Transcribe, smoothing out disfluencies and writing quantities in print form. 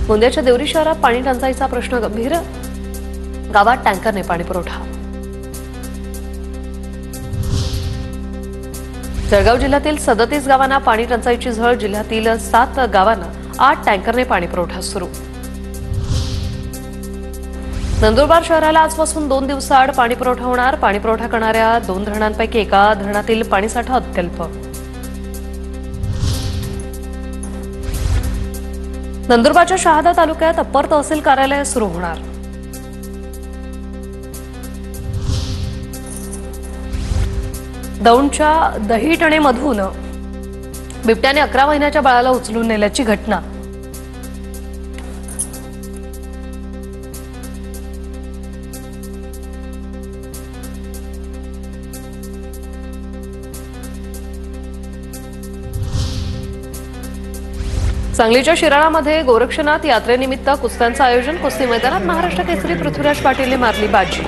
गोंदियाच्या देवरी शहरात पाणी टंचाईचा प्रश्न गंभीर, गावात टँकरने पाणी पुरवठा। जळगाव जिल्ह्यातील 37 गावांना पाणी टंचाईची झळ, जिल्ह्यातील 7 गावांना 8 टँकरने पाणी पुरवठा सुरू। नंदुरबार शहराला आजपासून 2 दिवसाआड पाणी पुरवठा होणार। पाणी पुरवठा करणाऱ्या 2 धरणांपैकी एका धरणातील पाणीसाठा अत्यल्प। नंदुरबारच्या शहादा तालुक्यात अप्पर तहसील कार्यालय सुरू होणार। दौंडच्या दहिटणेमधून बिबट्याने 11 महिन्याच्या बाळाला उचलून नेल्याची घटना। सांगलीच्या शिराळामध्ये गोरक्षनाथ यात्रेनिमित्त कुस्त्यांचं आयोजन। कुस्ती मैदानात महाराष्ट्र केसरी पृथ्वीराज पाटीलने मारली बाजी।